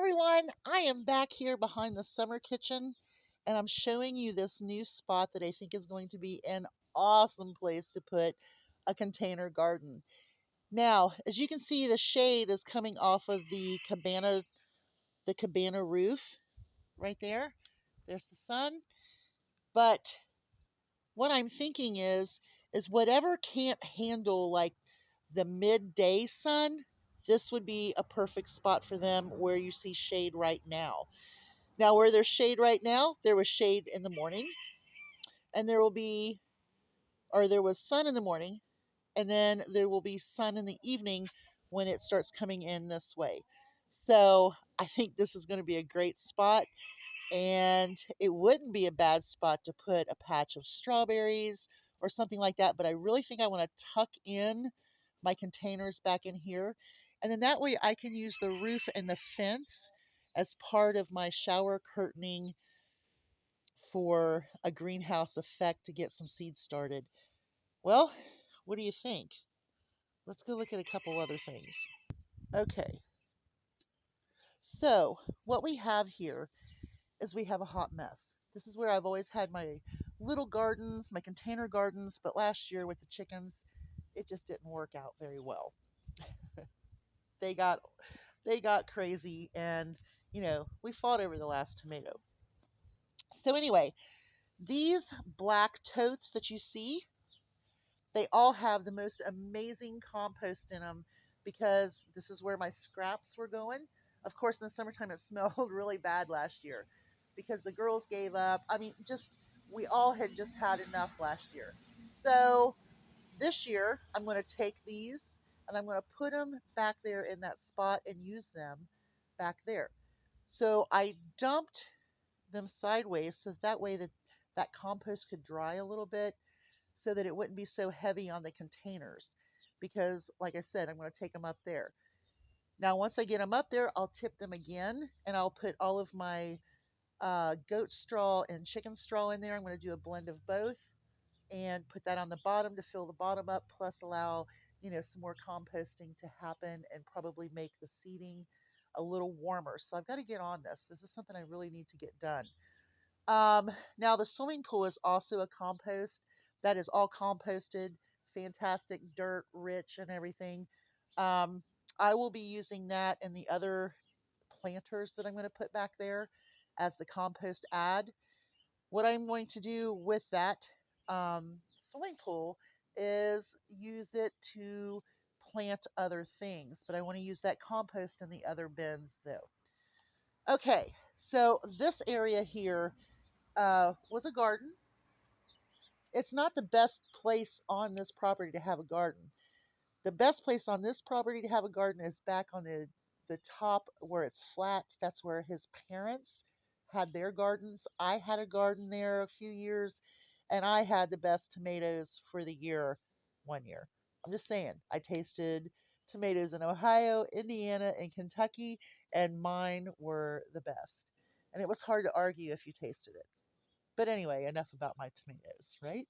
everyone, I am back here behind the summer kitchen and I'm showing you this new spot that I think is going to be an awesome place to put a container garden. Now, as you can see, the shade is coming off of the cabana roof right there. There's the sun. But what I'm thinking is whatever can't handle like the midday sun, this would be a perfect spot for them where you see shade right now. Now, where there's shade right now, there was shade in the morning, and there was sun in the morning, and then there will be sun in the evening when it starts coming in this way. So I think this is going to be a great spot, and it wouldn't be a bad spot to put a patch of strawberries or something like that. But I really think I want to tuck in my containers back in here, and then that way I can use the roof and the fence as part of my shower curtaining for a greenhouse effect to get some seeds started. Well, what do you think? Let's go look at a couple other things. Okay, so what we have here is we have a hot mess. This is where I've always had my little gardens, my container gardens, but last year with the chickens, it just didn't work out very well. They got they got crazy and we fought over the last tomato. So anyway, these black totes that you see, they all have the most amazing compost in them because this is where my scraps were going. Of course, in the summertime, it smelled really bad last year because the girls gave up. I mean, we all had just had enough last year. So this year, I'm going to take these and I'm going to put them back there in that spot and use them back there. So I dumped them sideways so that way that compost could dry a little bit so that it wouldn't be so heavy on the containers because like I said, I'm going to take them up there. Now once I get them up there, I'll tip them again and I'll put all of my goat straw and chicken straw in there. I'm going to do a blend of both and put that on the bottom to fill the bottom up, plus allow some more composting to happen and probably make the seating a little warmer. So I've got to get on this. This is something I really need to get done. Now the swimming pool is also a compost that is all composted, fantastic dirt, rich and everything. Um, I will be using that and the other planters that I'm going to put back there as the compost add. What I'm going to do with that swimming pool is use it to plant other things, but I want to use that compost in the other bins though. Okay, so this area here was a garden. It's not the best place on this property to have a garden. The best place on this property to have a garden is back on the top where it's flat. That's where his parents had their gardens. I had a garden there a few years and I had the best tomatoes for the year one year. I'm just saying, I tasted tomatoes in Ohio, Indiana, and Kentucky, and mine were the best. And it was hard to argue if you tasted it. But anyway, enough about my tomatoes, right?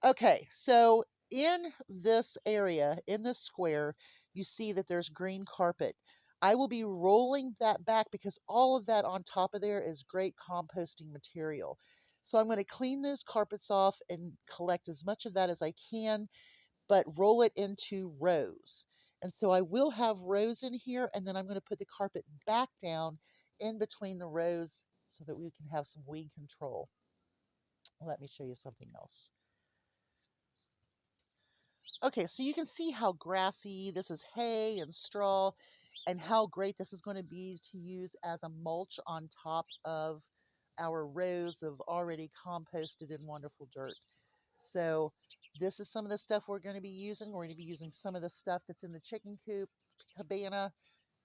Okay, so in this area, in this square, you see that there's green carpet. I will be rolling that back because all of that on top of there is great composting material. So I'm going to clean those carpets off and collect as much of that as I can, but roll it into rows. And so I will have rows in here, and then I'm going to put the carpet back down in between the rows so that we can have some weed control. Let me show you something else. Okay, so you can see how grassy this is, hay and straw, and how great this is going to be to use as a mulch on top of our rows of already composted and wonderful dirt. So this is some of the stuff we're going to be using. We're going to be using some of the stuff that's in the chicken coop, cabana,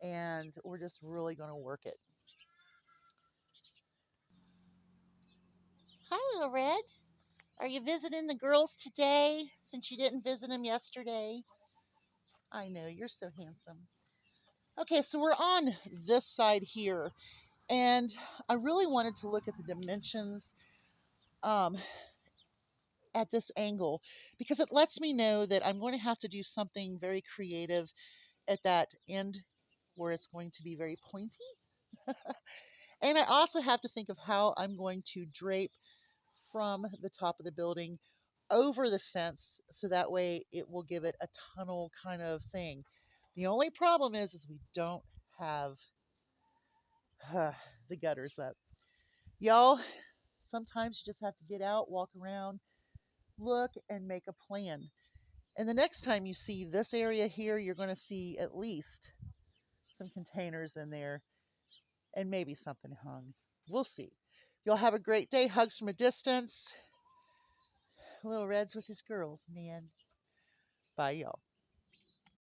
and we're just really going to work it. Hi, little Red. Are you visiting the girls today since you didn't visit them yesterday? I know, you're so handsome. Okay, so we're on this side here, and I really wanted to look at the dimensions um, at this angle because it lets me know that I'm going to have to do something very creative at that end where it's going to be very pointy. And I also have to think of how I'm going to drape from the top of the building over the fence so that way it will give it a tunnel kind of thing. The only problem is we don't have the gutters up. Y'all, sometimes you just have to get out, walk around, look, and make a plan. And the next time you see this area here, you're going to see at least some containers in there and maybe something hung. We'll see. Y'all have a great day. Hugs from a distance. Little Red's with his girls, man. Bye, y'all.